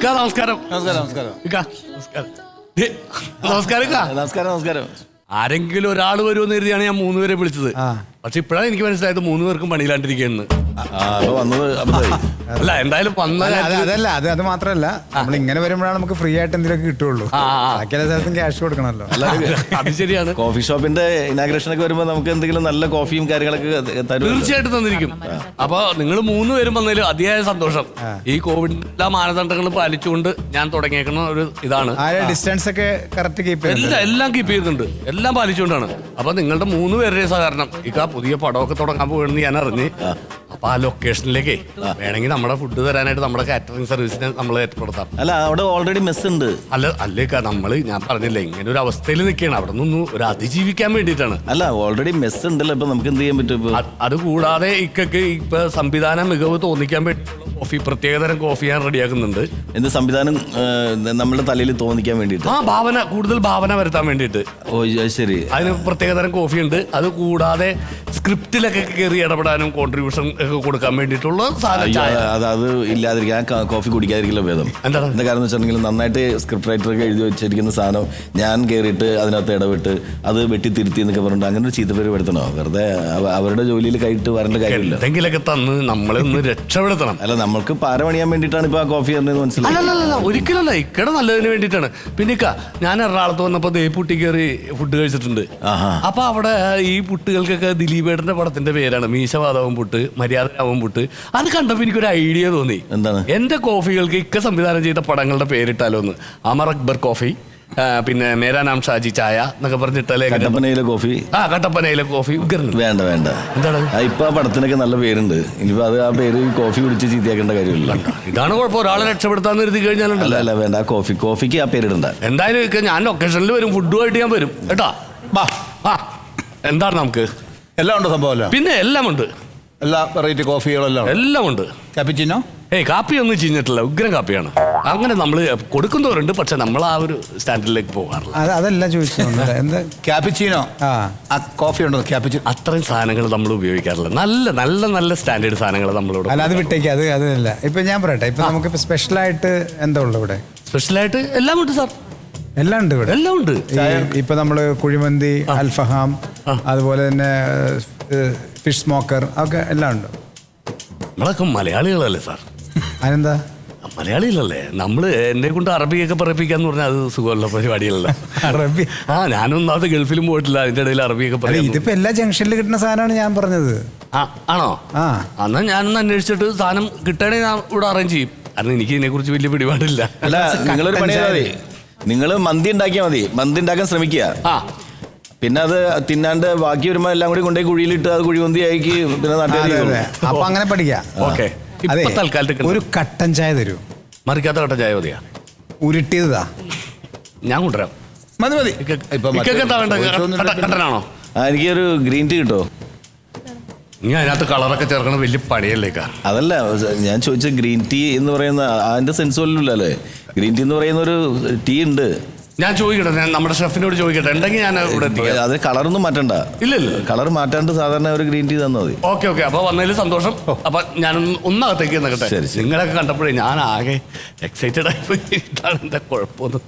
നമസ്കാരം. നമസ്കാരം. ആരെങ്കിലും ഒരാൾ വരുമെന്ന് കരുതിയാണ് ഞാൻ 3 പേരെ വിളിച്ചത്. പക്ഷെ ഇപ്പഴാണ് എനിക്ക് മനസ്സിലായത് 3 പേർക്കും പണിയിലാണ്ടിരിക്കുന്നു. അല്ല എന്തായാലും അതല്ല അത് മാത്രല്ല, നമ്മൾ ഇങ്ങനെ വരുമ്പോഴാണ് നമുക്ക് ഫ്രീ ആയിട്ട് എന്തെങ്കിലും കിട്ടുള്ളൂ. ബാക്കി എല്ലാ സ്ഥലത്തും ക്യാഷ് കൊടുക്കണമല്ലോ. അത് ശരിയാണ്. കോഫി ഷോപ്പിന്റെ ഇനാഗ്രേഷൻ ഒക്കെ വരുമ്പോ നമുക്ക് എന്തെങ്കിലും നല്ല കോഫിയും കാര്യങ്ങളൊക്കെ തീർച്ചയായിട്ടും തന്നിരിക്കും. അപ്പൊ നിങ്ങൾ 3 പേരും വന്നതിൽ അതിയായ സന്തോഷം. ഈ കോവിഡിന്റെ മാനദണ്ഡങ്ങൾ പാലിച്ചുകൊണ്ട് ഞാൻ തുടങ്ങിയേക്കുന്ന ഒരു ഇതാണ്. ഡിസ്റ്റൻസ് ഒക്കെ കറക്റ്റ് കീപ്പ് എല്ലാം കീപ്പ് ചെയ്യുന്നുണ്ട്, എല്ലാം പാലിച്ചുകൊണ്ടാണ്. അപ്പൊ നിങ്ങളുടെ 3 പേരുടെ സഹകരണം. പുതിയ പടമൊക്കെ തുടങ്ങാൻ പോകണമെന്ന് ഞാൻ അറിഞ്ഞ് അപ്പൊ ആ ലൊക്കേഷനിലേക്ക് വേണമെങ്കിൽ നമ്മുടെ ഫുഡ് തരാനായിട്ട് നമ്മുടെ കാറ്ററിംഗ് സർവീസിനെ നമ്മൾ ഏർപ്പെടുത്താം. അല്ല, അവിടെ ഓൾറെഡി മെസ് ഉണ്ട്. അല്ലേക്കാ നമ്മള് ഞാൻ പറഞ്ഞില്ലേ ഇങ്ങനെ ഒരു അവസ്ഥയിൽ നിൽക്കുകയാണ്. അവിടെ നിന്ന് ഒരു അതിജീവിക്കാൻ വേണ്ടിയിട്ടാണ്. അല്ല, ഓൾറെഡി മെസ് ഉണ്ടല്ലോ. ഇപ്പൊ നമുക്ക് എന്ത് ചെയ്യാൻ പറ്റും? അത് കൂടാതെ ഇക്കൊക്കെ ഇപ്പൊ സംവിധാന മികവ് തോന്നിക്കാൻ വേണ്ടി കോഫി, പ്രത്യേകതരം കോഫി ഞാൻ റെഡിയാക്കുന്നുണ്ട്. എന്ത് സംവിധാനം? നമ്മുടെ തലയിൽ തോന്നിക്കാൻ വേണ്ടിട്ട്, കൂടുതൽ ഭാവന വരുത്താൻ വേണ്ടിയിട്ട്. ഓ ശരി. അതിന് പ്രത്യേകതരം കോഫി ഉണ്ട്. അത് കൂടാതെ സ്ക്രിപ്റ്റിലൊക്കെ കയറി ഇടപെടാനും കോൺട്രിബ്യൂഷൻ ഒക്കെ കൊടുക്കാൻ വേണ്ടിയിട്ടുള്ള അത് ഇല്ലാതിരിക്കാൻ കോഫി കുടിക്കാതിരിക്കില്ല ഭേദം. എന്താ കാരണം എന്ന് വെച്ചിട്ടുണ്ടെങ്കിൽ നന്നായിട്ട് സ്ക്രിപ്റ്റ് റൈറ്റർ ഒക്കെ എഴുതി വെച്ചിരിക്കുന്ന സാധനം ഞാൻ കയറിയിട്ട് അതിനകത്ത് ഇടപെട്ട് അത് വെട്ടി തിരുത്തി എന്നൊക്കെ പറഞ്ഞിട്ട് അങ്ങനെ ഒരു ചീത്തപ്പേര് വരുത്തണോ? വെറുതെ അവരുടെ ജോലിയിൽ കൈയിട്ട് വരേണ്ട കാര്യമില്ല. എന്തെങ്കിലൊക്കെ തന്ന് നമ്മളെ ഒന്ന് രക്ഷപ്പെടുത്തണം. അല്ല, നമ്മൾക്ക് പാര പണിയാൻ വേണ്ടിയിട്ടാണ് ഇപ്പൊ ആ കോഫി തരുന്നത്. മനസ്സിലായി? അല്ല ഒരിക്കലല്ല, ഇക്കടെ നല്ലതിന് വേണ്ടിയിട്ടാണ്. പിന്നെ ഞാൻ എറണാകുളത്ത് വന്നപ്പോ പുട്ടി കയറി ഫുഡ് കഴിച്ചിട്ടുണ്ട്. അപ്പൊ അവിടെ ഈ പുട്ടുകൾക്കൊക്കെ ദിലീപേട്ടന്റെ പടത്തിന്റെ പേരാണ് മീശവാദവും പുട്ട്, മര്യാദയാവും പുട്ട്. അത് കണ്ടപ്പോ എനിക്കൊരു ഐഡിയ തോന്നി. എന്താണ്? എന്റെ കോഫികൾക്ക് ഇക്ക സംവിധാനം ചെയ്ത പടങ്ങളുടെ പേരിട്ടാലോ എന്ന്. അമർ അക്ബർ കോഫി, പിന്നെ മേരാ നാം ഷാജി ചായ എന്നൊക്കെ പറഞ്ഞിട്ടല്ലേ കട്ടപ്പനയിലെ കോഫി. കട്ടപ്പനയിലെ കോഫി. വേണ്ട എന്താണ് ഇപ്പൊ ആ പടത്തിനൊക്കെ നല്ല പേരുണ്ട്. ഇനിയിപ്പോ അത് ആ പേര് കോഫി കുടിച്ച് ചീത്തയാക്കേണ്ട കാര്യമില്ല. ഇതാണ് കുഴപ്പം. ഒരാളെ രക്ഷപ്പെടുത്താന്ന് കരുതി കഴിഞ്ഞാൽ അല്ല വേണ്ട, ആ കോഫിക്ക് ആ പേരിടണ്ട. എന്തായാലും ഞാൻ ലൊക്കേഷനിൽ വരും, ഫുഡുമായിട്ട് ഞാൻ വരും കേട്ടാ. എന്താണ് നമുക്ക് എല്ലാം ഉണ്ട് സംഭവം? പിന്നെ എല്ലാം ഉണ്ട്. എല്ലാ വെറൈറ്റി കോഫികളെല്ലാം എല്ലാം ഉണ്ട്. ക്യാപിച്ചിനോ? കാപ്പി ഒന്നും ചീഞ്ഞിട്ടില്ല, ഉഗ്രം കാപ്പിയാണ്. അങ്ങനെ നമ്മൾ കൊടുക്കുന്നവരുണ്ട്, പക്ഷെ നമ്മൾ ആ ഒരു സ്റ്റാൻഡിലേക്ക് പോകാറില്ല. അതല്ല ചോദിച്ചത്. ക്യാപിച്ചിനോ കോഫി ഉണ്ടോ? ക്യാപിച്ചിനോ അത്രയും സാധനങ്ങൾ നമ്മൾ ഉപയോഗിക്കാറില്ല. നല്ല നല്ല നല്ല സ്റ്റാൻഡേർഡ് സാധനങ്ങൾ നമ്മളോട്. അല്ല, അത് വിട്ടേക്ക്. അതല്ല. ഇപ്പൊ ഞാൻ പറയട്ടെ, ഇപ്പൊ നമുക്ക് സ്പെഷ്യലായിട്ട് എന്താ ഉള്ളത് ഇവിടെ? സ്പെഷ്യലായിട്ട് എല്ലാം ഉണ്ട് സാർ. എല്ലാം ഉണ്ട് ഇവിടെ, എല്ലാം ഉണ്ട്. ഇപ്പൊ നമ്മള് കുഴിമന്തി, അൽഫഹാം, അതുപോലെ തന്നെ ഫിഷ് സ്മോക്കർ, ഒക്കെ എല്ലാം ഉണ്ട്. നമ്മളൊക്കെ മലയാളികളല്ലേ സാർ? അതിനെന്താ? മലയാളികളല്ലേ നമ്മള്. എന്നെ കൊണ്ട് അറബിയൊക്കെ പറയിപ്പിക്കാന്ന് പറഞ്ഞാൽ അത് സുഖമുള്ള പരിപാടികളല്ല. അറബി? ഞാനൊന്നാമത് ഗൾഫിലും പോയിട്ടില്ല, അതിന്റെ ഇടയിൽ അറബിയൊക്കെ പറയും. ഇതിപ്പോ എല്ലാ ജംഗ്ഷനിൽ കിട്ടുന്ന സാധനമാണ് ഞാൻ പറഞ്ഞത്. ആണോ? എന്നാ ഞാനൊന്ന് അന്വേഷിച്ചിട്ട് സാധനം കിട്ടണേ ഞാൻ ഇവിടെ അറേഞ്ച് ചെയ്യും. കാരണം എനിക്ക് ഇതിനെ കുറിച്ച് വലിയ പിടിപാടില്ല. അല്ല, നിങ്ങളൊരു പണി ചെയ്താൽ മതി. നിങ്ങൾ മന്തി ഉണ്ടാക്കിയാൽ മതി. മന്തി ഉണ്ടാക്കാൻ ശ്രമിക്കുക. പിന്നെ അത് തിന്നാണ്ട് ബാക്കി വരുമ്പോ എല്ലാം കൂടി കൊണ്ടുപോയി കുഴിയിലിട്ട് അത് കുഴിമന്തി ആക്കി പിന്നെ അപ്പൊ അങ്ങനെ പഠിക്കാം. ഓക്കെ. ഒരു കട്ടൻ ചായ തരൂ. മറിക്കാത്ത കട്ടൻ ചായ മതിയാ? ഉരുട്ടിയതാ ഞാൻ കൊണ്ടുവരാം. മതി. കട്ടനാണോ? എനിക്കൊരു ഗ്രീൻ ടീ കിട്ടോ? ഇനി അതിനകത്ത് കളറൊക്കെ ചേർക്കണ വലിയ പണിയല്ലേക്കാ. അതല്ല ഞാൻ ചോദിച്ച ഗ്രീൻ ടീ എന്ന് പറയുന്ന അതിന്റെ സെൻസ് പോലും അല്ലേ? ഗ്രീൻ ടീ എന്ന് പറയുന്ന ഒരു ടീ ഉണ്ട്. ഞാൻ ചോദിക്കട്ടെ, ഞാൻ നമ്മുടെ ഷെഫിനോട് ചോദിക്കട്ടെ. ഉണ്ടെങ്കിൽ ഞാൻ ഇവിടെ അത് കളറൊന്നും മാറ്റണ്ട. ഇല്ല കളർ മാറ്റാണ്ട് സാധാരണ ഒരു ഗ്രീൻ ടീ തന്നാൽ മതി. ഓക്കെ. അപ്പൊ വന്നതിൽ സന്തോഷം. അപ്പൊ ഞാൻ ഒന്നകത്തേക്ക് നിൽക്കട്ടെ. നിങ്ങളൊക്കെ കണ്ടപ്പോഴേ ഞാൻ ആകെ എക്സൈറ്റഡ് ആയിപ്പോയി. ഇതാണ് എന്റെ കുഴപ്പമൊന്നും.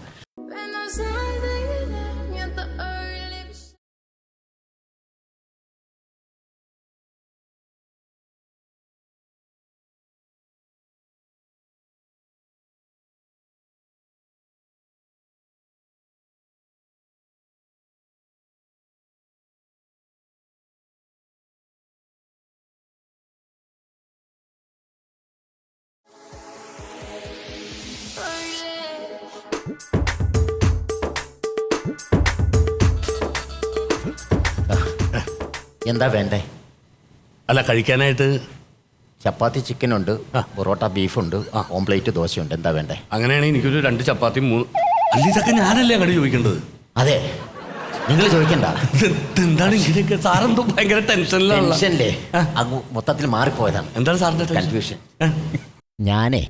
എന്താ വേണ്ടേ? അല്ല, കഴിക്കാനായിട്ട് ചപ്പാത്തി ചിക്കൻ ഉണ്ട്, പൊറോട്ട ബീഫുണ്ട്, ഓംപ്ലേറ്റ് ദോശയുണ്ട്. എന്താ വേണ്ടേ? അങ്ങനെയാണെങ്കിൽ എനിക്കൊരു 2 ചപ്പാത്തി 3. അല്ല, ഇതൊക്കെ ഞാനല്ലേ അങ്ങോട്ട് ചോദിക്കേണ്ടത്? അതെ, നിങ്ങൾ ചോദിക്കണ്ട. എന്താണ് ഇങ്ങനെയൊക്കെ? സാറെന്തോ ഭയങ്കര ടെൻഷനിലല്ലേ? മൊത്തത്തിൽ മാറിപ്പോയതാണ്. എന്താണ് സാറിന്റെ കൺഫ്യൂഷൻ? ഞാനേ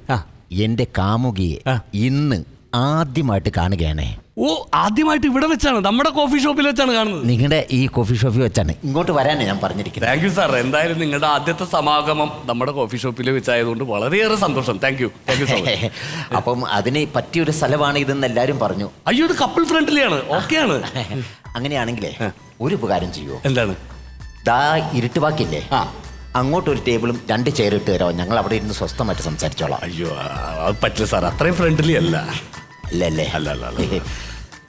എന്റെ കാമുകിയെ ഇന്ന് ആദ്യമായിട്ട് കാണുകയാണേ. ഓ, ആദ്യമായിട്ട് ഇവിടെ വെച്ചാണ്, നമ്മുടെ കോഫി ഷോപ്പിൽ വെച്ചാണ് കാണുന്നത്. നിങ്ങളുടെ ഈ കോഫി ഷോപ്പിൽ വെച്ചാണ് ഇങ്ങോട്ട് വരാനാണ് ഞാൻ പറഞ്ഞിരിക്കുന്നത്. Thank you sir. എന്തായാലും നിങ്ങളുടെ ആദ്യത്തെ സമാഗമം നമ്മുടെ കോഫി ഷോപ്പിൽ വെച്ചായതുകൊണ്ട് വളരെയേറെ സന്തോഷം. Thank you so much. അപ്പം അതിന് പറ്റിയൊരു സ്ഥലമാണ് ഇതെന്ന് എല്ലാവരും പറഞ്ഞു. അയ്യോ, ഇത് കപ്പിൾ ഫ്രണ്ട്ലിയാണ്, ഓക്കെയാണ്. അങ്ങനെയാണെങ്കിലേ ഒരു ഉപകാരം ചെയ്യുമോ? എന്താണ്? ദാ ഇരുട്ട് ബാക്കില്ലേ, ആ, അങ്ങോട്ടൊരു ടേബിളും 2 ചെയർ ഇട്ട് തരാമോ? ഞങ്ങൾ അവിടെ ഇരുന്ന് സ്വസ്ഥമായിട്ട് സംസാരിച്ചോളാം. അയ്യോ അത് പറ്റില്ല സാർ, അത്രയും ഫ്രണ്ട്ലി അല്ല. അല്ലേ? അല്ല.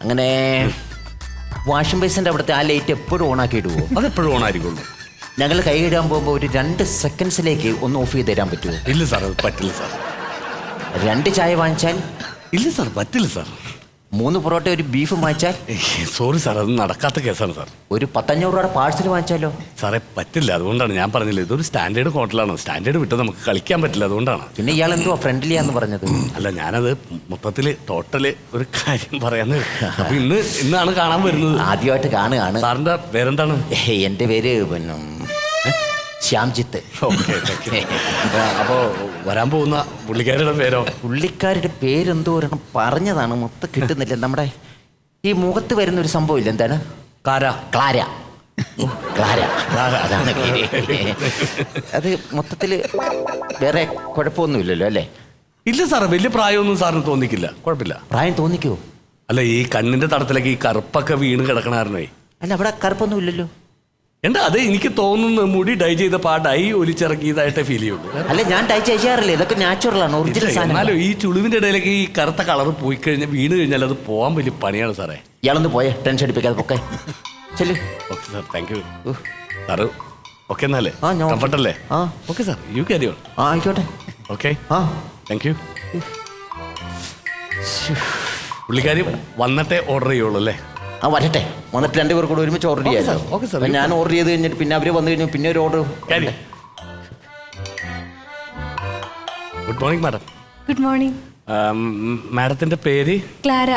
അങ്ങനെ വാഷിംഗ് ബേസിൻ്റെ അവിടുത്തെ ആ ലൈറ്റ് എപ്പോഴും ഓണാക്കി ഇടുവോ? അതെപ്പോഴും ഓണായിരിക്കുള്ളൂ. ഞങ്ങൾ കൈ ഇടാൻ പോകുമ്പോൾ ഒരു 2 സെക്കൻഡ്സിലേക്ക് ഒന്ന് ഓഫ് ചെയ്ത് തരാൻ പറ്റുമോ? ഇല്ല സാർ, അത് പറ്റില്ല സാർ. 2 ചായ വാങ്ങിച്ചാൽ? ഇല്ല സാർ, പറ്റില്ല സാർ. 3 പൊറോട്ട ഒരു ബീഫ് വാങ്ങിച്ചാൽ? സോറി സാർ, അത് നടക്കാത്ത കേസാണ് സാർ. ഒരു 1,500 രൂപയുടെ പാഴ്സൽ വാങ്ങിച്ചാലോ? സാറേ പറ്റില്ല, അതുകൊണ്ടാണ് ഞാൻ പറഞ്ഞില്ല, ഇതൊരു സ്റ്റാൻഡേർഡ് ഹോട്ടലാണ്. സ്റ്റാൻഡേർഡ് വിട്ട് നമുക്ക് കളിക്കാൻ പറ്റില്ല, അതുകൊണ്ടാണ്. പിന്നെ ഇയാൾ എന്തോ ഫ്രണ്ട്ലിയാന്ന് പറഞ്ഞത്? അല്ല, ഞാനത് മൊത്തത്തിൽ ടോട്ടല് ഒരു കാര്യം പറയാന്ന്. അപ്പൊ ഇന്നാണ് കാണാൻ വരുന്നത്. ആദ്യമായിട്ട് കാണുകയാണ്. സാറിന്റെ പേരെന്താണ്? എൻ്റെ പേര് പിന്നെ ശ്യാംജിത്ത്. അപ്പോ വരാൻ പോകുന്ന പുള്ളിക്കാരുടെ പേരോ? പുള്ളിക്കാരുടെ പേരെന്തോ ഒരെണ്ണം പറഞ്ഞതാണ്, മൊത്തം കിട്ടുന്നില്ല. നമ്മുടെ ഈ മുഖത്ത് വരുന്ന ഒരു സംഭവം ഇല്ല, എന്താണ്? ക്ലാര. അതാണ് പേര്. അത് മൊത്തത്തില് വേറെ കുഴപ്പമൊന്നുമില്ലല്ലോ അല്ലേ? ഇല്ല സാറേ, വലിയ പ്രായമൊന്നും സാറിന് തോന്നിക്കില്ല, കുഴപ്പമില്ല. പ്രായം തോന്നിക്കുവോ? അല്ല, ഈ കണ്ണിന്റെ തടത്തിലേക്ക് ഈ കറുപ്പൊക്കെ വീണ് കിടക്കണായിരുന്നേ. അല്ല, അവിടെ കറുപ്പൊന്നും ഇല്ലല്ലോ. എന്താ അത്? എനിക്ക് തോന്നുന്നു മുടി ഡൈ ചെയ്തപ്പോൾ ആ ഡൈ ഒലിച്ചിറക്കിയതായിട്ടേ ഫീൽ ചെയ്യുള്ളൂ. അല്ല, ഞാൻ ഡൈ ചെയ്യാറില്ല, ഇതൊക്കെ നാച്ചുറൽ ആണ്, ഒറിജിനൽ സാധനം. എന്നാലും ഈ ചുളിവിന്റെ ഇടയിലേക്ക് ഈ കറുത്ത കളർ പോയി കഴിഞ്ഞാൽ വീണ് കഴിഞ്ഞാൽ അത് പോകാൻ വലിയ പണിയാണ് സാറേ. ഇയാളൊന്ന് പോയേ, ടെൻഷൻ അടിപ്പിക്കാതെ പൊക്കെ ചെല്ലു. Okay sir, thank U sir. Okay എന്നാലേ, ആ, ഞാൻ കംഫർട്ട് അല്ലേ? ആ. Okay sir, you carry on. ആ, ആയിക്കോട്ടെ. ഓക്കെ, ആ, താങ്ക് യു. പുള്ളിക്കാരി വന്നിട്ടേ ഓർഡർ ചെയ്യുള്ളൂ അല്ലേ? ആ, വരട്ടെ. വന്നിട്ട് 2 പേർ കൂടെ ഒരുമിച്ച് ഓർഡർ Okay, ചെയ്യാം. sir. Okay, sir. ഞാൻ ഓർഡർ ചെയ്ത് കഴിഞ്ഞിട്ട് പിന്നെ അവർ വന്നു കഴിഞ്ഞാൽ പിന്നെ ഒരു order. Good morning madam. Good morning. മാഡത്തിന്റെ പേര്? ക്ലാര.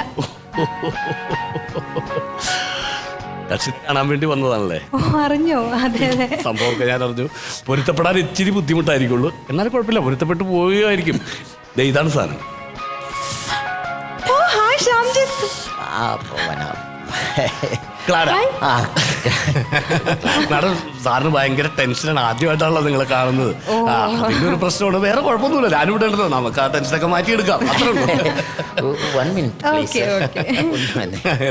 ദക്ഷിണ കാണാൻ വേണ്ടി വന്നതാണല്ലേ? ഓ, അറിഞ്ഞോ? അതെ അതെ. സംഭവമൊക്കെ ഞാൻ അറിഞ്ഞു. പൊരുത്തപ്പെടാൻ ഇച്ചിരി ബുദ്ധിമുട്ടായിരിക്കുള്ളൂ, എന്നാലും കുഴപ്പമില്ല, പൊരുത്തപ്പെട്ട് പോവുകയായിരിക്കും. ഇതാണ് സാധനം. ഓ, ഹായ് ശ്യാംജിത്ത്. ആ, പോവാനാ. ക്ലാര. ആ, മാഡം, സാറിന് ഭയങ്കര ടെൻഷനാണ്, ആദ്യമായിട്ടാണല്ലോ നിങ്ങളെ കാണുന്നത്. പിന്നെ ഒരു പ്രശ്നമുണ്ട്, വേറെ കുഴപ്പമൊന്നുമില്ല, ഞാനിവിടെ ഉണ്ടല്ലോ, നമുക്ക് ആ ടെൻഷനൊക്കെ മാറ്റിയെടുക്കാം, അത്രേ ഉള്ളൂ. 1 മിനിറ്റ് ഓക്കെ ഓക്കെ.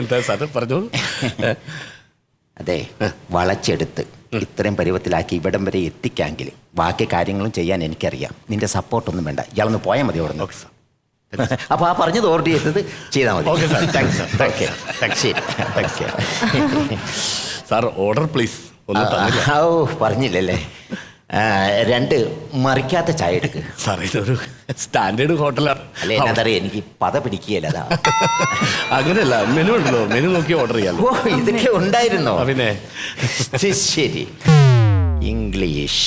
എന്താ സാറ് പറഞ്ഞോളൂ. അതെ, വളച്ചെടുത്ത് ഇത്രയും പരുവത്തിലാക്കി ഇവിടം വരെ എത്തിക്കാമെങ്കിൽ ബാക്കി കാര്യങ്ങളും ചെയ്യാൻ എനിക്കറിയാം. നിന്റെ സപ്പോർട്ടൊന്നും വേണ്ട, ഇയാളൊന്ന് പോയാൽ മതി അവിടെ നിന്ന്. അപ്പൊ ആ പറഞ്ഞത് ഓർഡർ ചെയ്തത് ചെയ്താൽ മതി. Okay sir, thanks sir. Okay, ശരി. Sir order please. ഒന്ന് തന്നില്ല. ഓ, പറഞ്ഞില്ലല്ലേ. 2 മറിക്കാത്ത ചായ എടുക്ക്. സാർ, ഇതൊരു സ്റ്റാൻഡേർഡ് ഹോട്ടലാണ്. അല്ലെ, എന്നറിയാം, എനിക്ക് പത പിടിക്കുകയല്ല, അതാ. അങ്ങനെയല്ല, മെനു ഉണ്ടല്ലോ, മെനു നോക്കി ഓർഡർ ചെയ്യാലോ. ഓ, ഇതൊക്കെ ഉണ്ടായിരുന്നോ? പിന്നെ ശരി. ഇംഗ്ലീഷ്.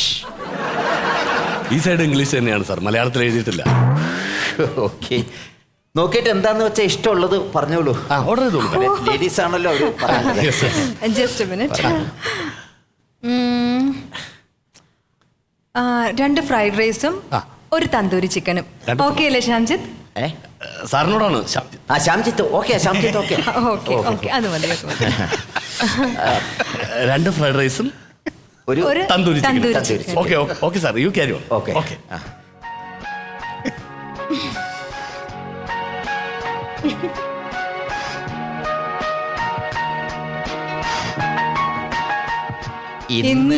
ഈ സൈഡ് ഇംഗ്ലീഷ് തന്നെയാണ് സാർ, മലയാളത്തിൽ എഴുതിയിട്ടില്ല. ഓക്കെ, നോക്കിയിട്ട് എന്താന്ന് വെച്ചാൽ ഇഷ്ടമുള്ളത് പറഞ്ഞോളൂ. ഓർഡർ ചെയ്തോളൂ. ലേഡീസ് ആണല്ലോ അവര് പറയുന്നത്. Just minute. 2 ഫ്രൈഡ് റൈസും 1 തന്തൂരി ചിക്കനും. ഓക്കെ അല്ലേ ശ്യാംജിത്ത്? സാറിനോടാണ്. ആ, Shyamjith okay. Shyamjith okay. Okay okay, അത് മതി. 2 ഫ്രൈഡ് റൈസും ഒരു tandoori tandoori chicken. Chicken. Okay okay sir, you carry on. Okay. Okay. ഇന്ന്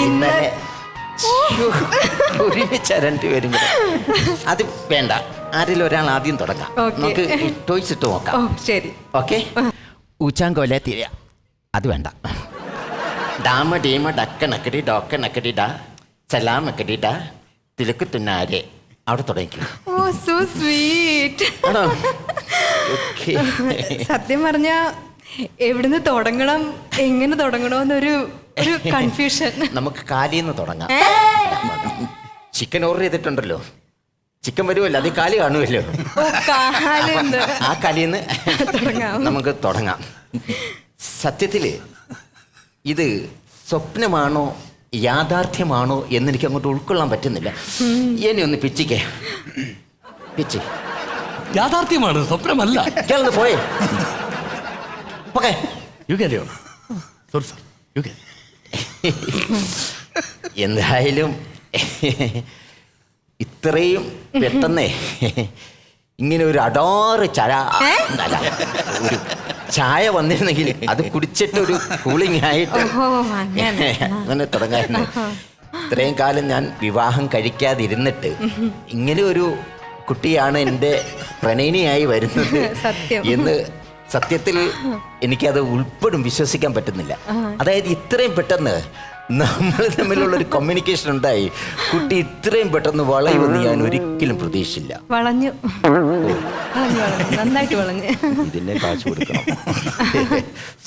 ഇന്നലെ ഒരുമിച്ച 2 പേരും കൂടെ. അത് വേണ്ട, ആരെങ്കിലും ഒരാൾ ആദ്യം തുടങ്ങാം. Okay. നമുക്ക് ടോയ്സ് ഇട്ട് നോക്കാം. ഓ, ശരി. ഓക്കെ. ഊച്ചാങ്കോല തിര, അത് വേണ്ട. ഡാമ ഡീമ ഡക്ക നക്കടി ഡോക്ക നക്കടി ഡാ സലാം നക്കടി ഡാ തിലക്ക് തുന്നാരെ, അവിടെ തുടങ്ങിക്കും. ഓ, സോ സ്വീറ്റ്. ആണോ? ഓക്കെ. സത്യം പറഞ്ഞ എവിടുന്ന് തുടങ്ങണം, എങ്ങനെ തുടങ്ങണമെന്നൊരു കൺഫ്യൂഷൻ. നമുക്ക് കാലിന്ന് തുടങ്ങാം. ചിക്കൻ ഓർഡർ ചെയ്തിട്ടുണ്ടല്ലോ, ചിക്കൻ വരുമല്ലോ, അത് കാലി കാണുമല്ലോ. ഓ, കാലുണ്ട്. ആ കാലിന്ന് തുടങ്ങാം. നമുക്ക് തുടങ്ങാം. സത്യത്തില് ഇത് സ്വപ്നമാണോ യാഥാർത്ഥ്യമാണോ എന്ന് എനിക്ക് അങ്ങോട്ട് ഉൾക്കൊള്ളാൻ പറ്റുന്നില്ല. എന്നെ ഒന്ന് പിച്ചിക്കേ, പിച്ച്. യാഥാർത്ഥ്യമാണ്, സ്വപ്നമല്ല. ഇയാളൊന്ന് പോയേ. Okay, you carry on. Sorry sir, you carry. എന്തായാലും ഇത്രയും പെട്ടെന്നേ ഇങ്ങനെ ഒരു അടാറ് അല്ല, ഒരു ചായ വന്നിരുന്നെങ്കിൽ അത് കുടിച്ചിട്ട് ഒരു കൂളിംഗ് ആയിട്ട് അങ്ങനെ തുടങ്ങായിരുന്നു. ഇത്രയും കാലം ഞാൻ വിവാഹം കഴിക്കാതിരുന്നിട്ട് ഇങ്ങനെ ഒരു കുട്ടിയാണ് എൻ്റെ പ്രണയിനിയായി വരുന്നത് എന്ന് സത്യത്തിൽ എനിക്കത് ഉൾപ്പെടും വിശ്വസിക്കാൻ പറ്റുന്നില്ല. അതായത് ഇത്രയും പെട്ടെന്ന് നമ്മൾ തമ്മിലുള്ളൊരു കമ്മ്യൂണിക്കേഷൻ ഉണ്ടായി. കുട്ടി ഇത്രയും പെട്ടെന്ന് വളയുമെന്ന് ഞാൻ ഒരിക്കലും പ്രതീക്ഷിച്ചില്ല. വളഞ്ഞു, നന്നായിട്ട് വളഞ്ഞു. ഇതിനെ കാശ് കൊടുക്കണം.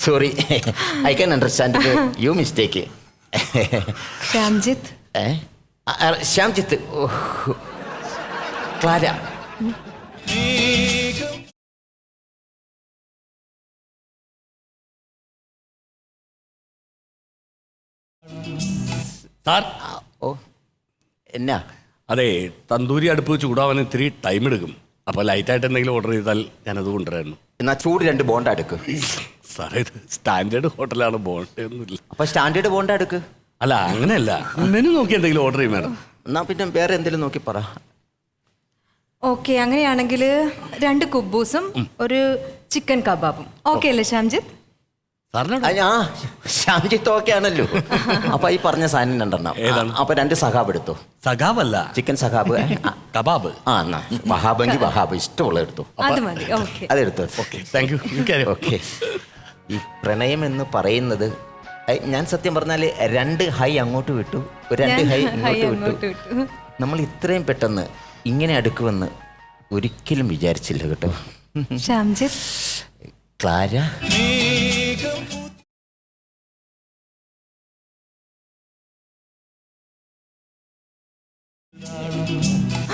Sorry, I can understand you mistake. Shyamjith. Shyamjith, Clara. Sir, ഓ എന്നാ? അതെ, തന്തൂരി അടുപ്പ് ചൂടാവാൻ ഇത്തിരി ടൈം എടുക്കും. അപ്പോൾ ലൈറ്റായിട്ട് എന്തെങ്കിലും ഓർഡർ ചെയ്താൽ ഞാനത് കൊണ്ടുവരായിരുന്നു. എന്നാ ചൂട് 2 ബോണ്ട എടുക്ക്. സാറേ, ഇത് സ്റ്റാൻഡേർഡ് ഹോട്ടലാണ്, ബോണ്ടൊന്നുമില്ല. അപ്പൊ സ്റ്റാൻഡേർഡ് ബോണ്ട എടുക്ക്. അല്ല, അങ്ങനെയല്ല, മെനു നോക്കി എന്തെങ്കിലും ഓർഡർ ചെയ്യും മാഡം. എന്നാ പിന്നെ വേറെ എന്തെങ്കിലും നോക്കി പറ. ഓക്കെ, അങ്ങനെയാണെങ്കിൽ 2 കുബൂസും ഒരു ചിക്കൻ കബാബും. ഓക്കെ അല്ലേ ശ്യാംജിത്ത്? സാറിനോട് ശ്യാംജിത്ത് ഓക്കെ ആണല്ലോ. അപ്പൊ ഈ പറഞ്ഞ സാധനം 2 ഏതാണ്? അപ്പൊ 2 സഹാബ് എടുത്തു. സഖാബല്ല, ചിക്കൻ സഹാബ്. കബാബ്. ആ, എന്നാ വഹാബെങ്കിൽ വഹാബ് ഇഷ്ടമുള്ള എടുത്തു. അത് മതി. ഓക്കെ, അതെടുത്തു. Okay, thank you. ഓക്കെ. ഈ പ്രണയം എന്ന് പറയുന്നത് ഞാൻ സത്യം പറഞ്ഞാൽ 2 ഹൈ അങ്ങോട്ട് വിട്ടു, 2 ഹൈ ഇങ്ങോട്ട് വിട്ടു. നമ്മൾ ഇത്രയും പെട്ടെന്ന് ഇങ്ങനെ അടുക്കുമെന്ന് ഒരിക്കലും വിചാരിച്ചില്ല കേട്ടോ. ശ്യാംജിത്ത്. ക്ലാര,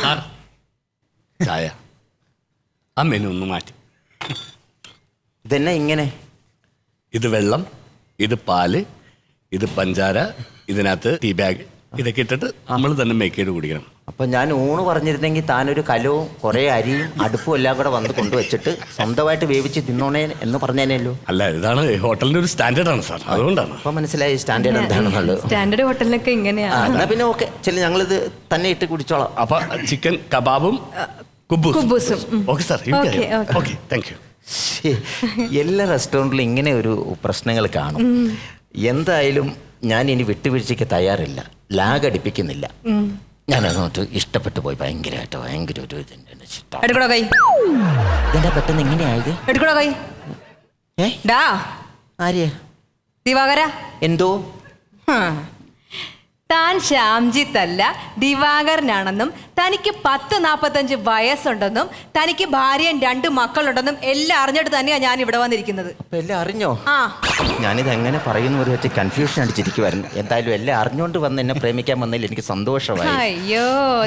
സാർ, ചായ. ആ മെനു ഒന്ന് മാറ്റി. ഇതെന്നെ ഇങ്ങനെ? ഇത് വെള്ളം, ഇത് പാല്, ഇത് പഞ്ചാര, ഇതിനകത്ത് ടീ ബാഗ്, ഇതൊക്കെ ഇട്ടിട്ട് നമ്മൾ തന്നെ മേക്ക് ചെയ്ത് കുടിക്കണം. അപ്പൊ ഞാൻ ഊണ് പറഞ്ഞിരുന്നെങ്കിൽ താനൊരു കലവും കുറെ അരിയും അടുപ്പും എല്ലാം കൂടെ വന്ന് കൊണ്ടുവച്ചിട്ട് സ്വന്തമായിട്ട് വേവിച്ച് തിന്നോണേ എന്ന് പറഞ്ഞേനല്ലോ. അല്ല, ഇതാണ് ഹോട്ടലിന്റെ ഒരു സ്റ്റാൻഡേർഡ് ആണ് സാർ, അതുകൊണ്ടാണ്. അപ്പൊ മനസ്സിലായി സ്റ്റാൻഡേർഡ് എന്താണെന്നുള്ളത്. സ്റ്റാൻഡേർഡ് ഹോട്ടലിലൊക്കെ ഇങ്ങനെയാ. എന്നാ പിന്നെ ഓക്കെ, ചെല്ലു, ഞങ്ങളിത് തന്നെ ഇട്ട് കുടിച്ചോളാം. അപ്പൊ ചിക്കൻ കബാബും കുബൂസും. Okay sir, okay, thank you. എല്ലാ റെസ്റ്റോറൻറ്റിലും ഇങ്ങനെ ഒരു പ്രശ്നങ്ങൾ കാണും. എന്തായാലും ഞാൻ ഇനി വിട്ടുവീഴ്ചയ്ക്ക് തയ്യാറില്ല, ലാഗ് അടിപ്പിക്കുന്നില്ല. ഞാൻ അങ്ങോട്ട് ഇഷ്ടപ്പെട്ടു പോയി ഭയങ്കരമായിട്ട്, ഭയങ്കര ഒരു എടുക്കണോ കൈ? ഇതെന്താ പെട്ടെന്ന് ഇങ്ങനെയായത്? എടുക്കണോ കൈ? ഡാ ആര്യ ദിവാകര, എന്തോ താൻ ശ്യാംജിത്ത് അല്ല ദിവാകരനാണെന്നും തനിക്ക് 10-45 വയസ്സുണ്ടെന്നും തനിക്ക് ഭാര്യയും 2 മക്കളുണ്ടെന്നും എല്ലാം അറിഞ്ഞിട്ട് തന്നെയാണ് ഞാൻ ഇവിടെ വന്നിരിക്കുന്നത്. അപ്പൊ എല്ലാം അറിഞ്ഞോ? ആ, ഞാനിത് എങ്ങനെ പറയുന്നു ഒരു വെച്ച് കൺഫ്യൂഷൻ അടിച്ചിരിക്കുവായിരുന്നു. എന്തായാലും എല്ലാം അറിഞ്ഞുകൊണ്ട് വന്ന് എന്നെ പ്രേമിക്കാൻ വന്നതിൽ എനിക്ക് സന്തോഷമായി. അയ്യോ,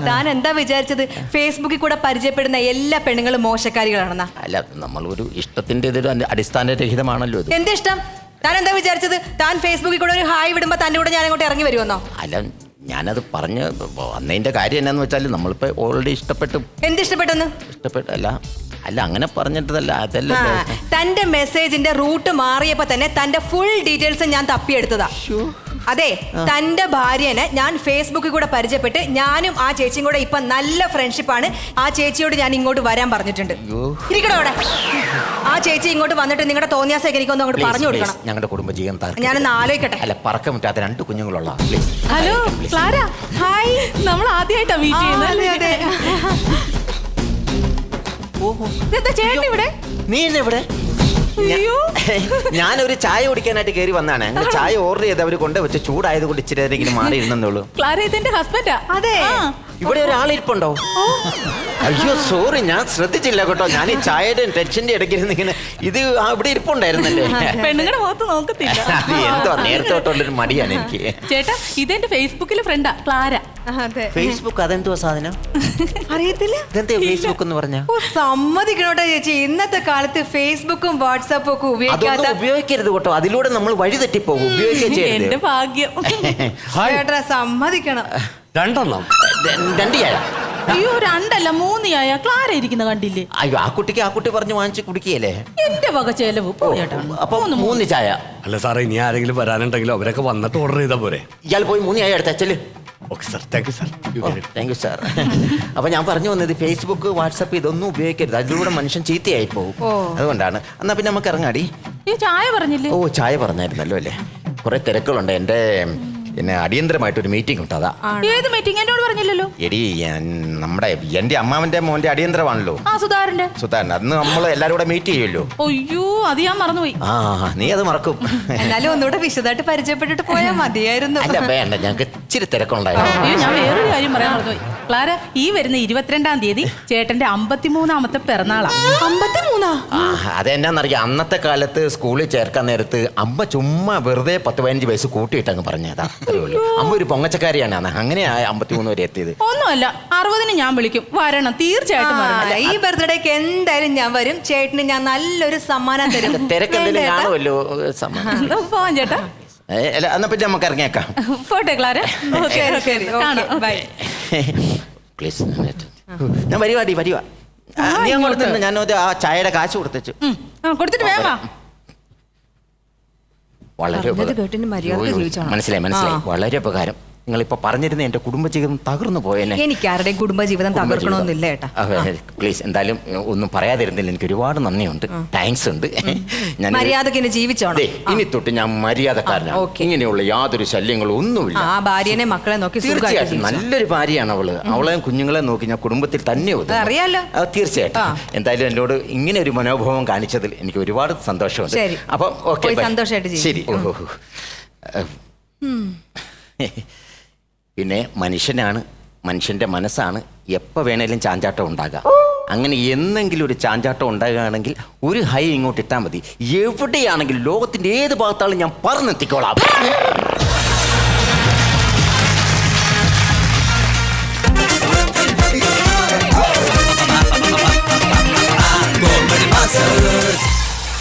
താൻ എന്താ വിചാരിച്ചത് ഫേസ്ബുക്കിൽ കൂടെ പരിചയപ്പെടുന്ന എല്ലാ പെണ്ണുങ്ങളും മോശക്കാരികളാണെന്നാ? അല്ല, നമ്മൾ ഒരു ഇഷ്ടത്തിന്റെ ഇതൊരു അടിസ്ഥാനരഹിതമാണല്ലോ ഇത്. എന്ത് ഇഷ്ടം? താൻ എന്താ വിചാരിച്ചത്? താൻ ഫേസ്ബുക്കിൽ കൂടെ ഒരു ഹായ് വിടുമ്പോ തന്റെ കൂടെ ഞാൻ അങ്ങോട്ട് ഇറങ്ങി വരുമെന്നോ? അല്ല, ഞാനത് പറഞ്ഞ് വന്നതിന്റെ കാര്യം എന്നാന്ന് വെച്ചാൽ നമ്മളിപ്പോ ഓൾറെഡി ഇഷ്ടപ്പെട്ടു. എന്ത് ഇഷ്ടപ്പെട്ടെന്ന്? ഇഷ്ടപ്പെട്ടല്ല, അല്ല അങ്ങനെ പറഞ്ഞിട്ടതല്ല, അതല്ല. തന്റെ മെസ്സേജിന്റെ റൂട്ട് മാറിയപ്പോ തന്നെ തന്റെ ഫുൾ ഡീറ്റെയിൽസ് ഞാൻ തപ്പിയെടുത്തതാ. അതെ, തന്റെ ഭാര്യനെ ഞാൻ ഫേസ്ബുക്കിൽ കൂടെ പരിചയപ്പെട്ട് ഞാനും ആ ചേച്ചിയും കൂടെ ഇപ്പൊ നല്ല ഫ്രണ്ട്ഷിപ്പാണ്. ആ ചേച്ചിയോട് ഞാൻ ഇങ്ങോട്ട് വരാൻ പറഞ്ഞിട്ടുണ്ട്. ഇരിക്കണോ അവിടെ? ആ ചേച്ചി ഇങ്ങോട്ട് വന്നിട്ട് നിങ്ങളുടെ തോന്നിയാസൊക്കെ എനിക്കൊന്ന് അങ്ങോട്ട് പറഞ്ഞു കൊടുക്കണം. ഞങ്ങളുടെ കുടുംബജീവൻ ഞാനൊന്ന് ആലോചിക്കട്ടെ. അല്ല, പറക്കം മുറ്റാത്ത 2 കുഞ്ഞുങ്ങളുള്ള. Hello Clara, hi. നമ്മൾ ആദ്യമായിട്ടാ മീറ്റ് ചെയ്യുന്നത്. ചേട്ടൻ ഇവിടെ? നീ എന്നെ ഇവിടെ? ഞാനൊരു ചായ കുടിക്കാനായിട്ട് കയറി വന്നാണ്. ചായ ഓർഡർ ചെയ്ത് അവർ കൊണ്ടുവച്ച് ചൂടായത് കൊണ്ട് ഇച്ചിരി നേരം ഇങ്ങനെ മാറി ഇരുന്നുള്ളൂ. ക്ലാര ഇതെന്റെ ഹസ്ബൻഡാ. അതെ, ഇവിടെ ഒരാളിരിപ്പുണ്ടോ? അയ്യോ സോറി, ഞാൻ ശ്രദ്ധിച്ചില്ല കേട്ടോ. ഞാൻ ഈ ചായയുടെ ടെൻഷന്റെ ഇടയ്ക്കിരുന്ന് ഇങ്ങനെ ഇത് ഇവിടെ ഇരിപ്പുണ്ടായിരുന്നല്ലേ. പെണ്ണുങ്ങളുടെ മുഖത്ത് നോക്കത്തില്ല. അത് എന്തോ നേരത്തെ തൊട്ടുള്ളൊരു മടിയാണ് എനിക്ക്. ചേട്ടാ ഇതെന്റെ ഫേസ്ബുക്കിലെ ഫ്രണ്ടാ ക്ലാര. അതെ. ഫേസ്ബുക്ക് അതെന്തോ സാധനം? അറിയത്തില്ല. ഇതെന്താ ഫേസ്ബുക്ക് എന്ന് പറഞ്ഞ? ഓ സമ്മതിക്കണോട്ടോ ചേച്ചി, ഇന്നത്തെ കാലത്ത് ഫേസ്ബുക്കും വാട്സാപ്പും ഒക്കെ ഉപയോഗിക്കാത്ത. അതൊന്നും ഉപയോഗിക്കരുത് കേട്ടോ, അതിലൂടെ നമ്മൾ വഴി തെറ്റിപ്പോകും. ഉപയോഗിക്കുകയും എന്റെ ചെയ്യരുത്. ഭാഗ്യം. ചേട്ടാ സമ്മതിക്കണം. 2 എണ്ണം. 2 ചായ. അയ്യോ 2 അല്ല 3 ചായ. ക്ലാര ഇരിക്കുന്ന കണ്ടില്ലേ? അയ്യോ ആ കുട്ടി പറഞ്ഞു വാങ്ങിച്ച് കുടിക്കുകയല്ലേ. എന്റെ വക ചെലവ് ചേട്ടാ. അപ്പൊ 3 ചായ. അല്ല സാറേ, ഇനി ആരെങ്കിലും വരാനുണ്ടെങ്കിലും അവരൊക്കെ വന്നിട്ട് ഓർഡർ ചെയ്താൽ പോരെ? ഇയാൾ പോയി 3 ചായ എടുത്തച്ചല്. Okay sir, thank you sir. Thank you sir. അപ്പൊ ഞാൻ പറഞ്ഞു വന്നത് ഫേസ്ബുക്ക് വാട്സപ്പ് ഇതൊന്നും ഉപയോഗിക്കരുത്, അതിലൂടെ മനുഷ്യൻ ചീത്തയായി പോകും. അതുകൊണ്ടാണ്. എന്നാ പിന്നെ നമുക്ക് ഇറങ്ങാടി. ഈ ചായ പറഞ്ഞില്ലേ? ഓ ചായ പറഞ്ഞായിരുന്നല്ലോ അല്ലേ. കുറെ തിരക്കുകളുണ്ട്, എൻ്റെ പിന്നെ അടിയന്തരമായിട്ടൊരു മീറ്റിംഗ് ഉണ്ട്. അതാ. ഏത് മീറ്റിംഗ്? എന്നോട് പറഞ്ഞില്ലല്ലോ. എടി നമ്മുടെ എൻ്റെ അമ്മാവന്റെ മോന്റെ അടിയന്തരമാണല്ലോ. ആ സുധാകരന്റെ. സുധാകരൻ അന്ന് നമ്മൾ എല്ലാവരും കൂടെ മീറ്റ് ചെയ്യുമല്ലോ. അയ്യോ അത് ഞാൻ മറന്നുപോയി. നീ അത് മറക്കും. എന്നാലും ഒന്നുകൂടെ വിശദമായിട്ട് പരിചയപ്പെട്ടിട്ട് പോയാൽ മതിയായിരുന്നു. അല്ല വേണ്ട, ഞങ്ങൾക്ക് ഇച്ചിരി തിരക്കുണ്ടായിരുന്നു. അയ്യോ ഞാൻ വേറൊരു കാര്യം പറയാൻ മറന്നുപോയി. ക്ലാര, ഈ വരുന്ന 22-ാം തീയതി ചേട്ടന്റെ 53-ാമത്തെ പിറന്നാളാ. 53? അതെന്നാന്നറിയാം, അന്നത്തെ കാലത്ത് സ്കൂളിൽ ചേർക്കാൻ നേരത്ത് അമ്മ ചുമ്മാ വെറുതെ 10-15 വയസ്സ് കൂട്ടിയിട്ട് അങ്ങ് പറഞ്ഞതാ. അത്രേ ഉള്ളൂ. അമ്മ ഒരു പൊങ്ങച്ചക്കാരിയാണ്, അങ്ങനെയാ 53 വരെ എത്തിയത്. ഒന്നുമല്ല, 60-ന് ഞാൻ വിളിക്കും. വരണം, തീർച്ചയായിട്ടും വരണം. ഈ ബർത്ത്ഡേക്ക് എന്തായാലും ഞാൻ വരും. ചേട്ടന് ഞാൻ നല്ലൊരു സമ്മാനം തരും. തിരക്കെന്തെങ്കിലും കാണുമല്ലോ. എന്നാ പോവാൻ ചേട്ടാ. അല്ല എന്നാ പിന്നെ നമുക്ക് ഇറങ്ങിയേക്കാം. പോട്ടെ ക്ലാര. ശരി, ശരി, കാണാം. Okay, by. പ്ലീസ് ഞാൻ വരുവാടി വരുവാ. നീ അങ്ങോട്ട് നിന്ന്, ഞാൻ ആ ചായയുടെ കാശ് കൊടുത്തു. കൊടുത്തിട്ട് വേഗം വാ. വളരെ പറഞ്ഞത് കേട്ടിന് മര്യാദക്ക് ജീവിച്ചോണം. മനസ്സിലായി. വളരെ ഉപകാരം. നിങ്ങളിപ്പോ പറഞ്ഞിരുന്ന എന്റെ കുടുംബജീവിതം തകർന്നു പോയെന്നെ. എനിക്ക് ആരുടെയും കുടുംബജീവിതം തകർക്കണമെന്നില്ല ഏട്ടാ. പ്ലീസ് എന്തായാലും ഒന്നും പറയാതിരുന്നില്ല, എനിക്ക് ഒരുപാട് നന്ദിയുണ്ട്. താങ്ക്സ് ഉണ്ട്. ഞാൻ മര്യാദക്ക് ജീവിച്ചോണം. ഇനി തൊട്ട് ഞാൻ മര്യാദക്കാരനാണ്. ഇങ്ങനെയുള്ള യാതൊരു ശല്യങ്ങളും ഒന്നുമില്ല. ആ ഭാര്യനെ മക്കളെ നോക്കി തീർച്ചയായിട്ടും നല്ലൊരു ഭാര്യയാണ് അവള്. അവളെയും കുഞ്ഞുങ്ങളെ നോക്കി ഞാൻ കുടുംബത്തിൽ തന്നെ അറിയാലോ. തീർച്ചയായിട്ടും. എന്തായാലും എന്നോട് ഇങ്ങനെ ഒരു മനോഭാവം കാണിച്ചതിൽ എനിക്ക് ഒരുപാട് സന്തോഷമുണ്ട്. അപ്പൊ ഓക്കെ, സന്തോഷമായിട്ട് ശരി. പിന്നെ മനുഷ്യന്റെ മനസ്സാണ് എപ്പോൾ വേണേലും ചാഞ്ചാട്ടം ഉണ്ടാകാം. അങ്ങനെ എന്തെങ്കിലും ഒരു ചാഞ്ചാട്ടം ഉണ്ടാകുകയാണെങ്കിൽ ഒരു ഹൈ ഇങ്ങോട്ട് ഇട്ടാൽ മതി. എവിടെയാണെങ്കിലും ലോകത്തിന്റെ ഏത് ഭാഗത്താളും ഞാൻ പറന്നെത്തിക്കോളാം.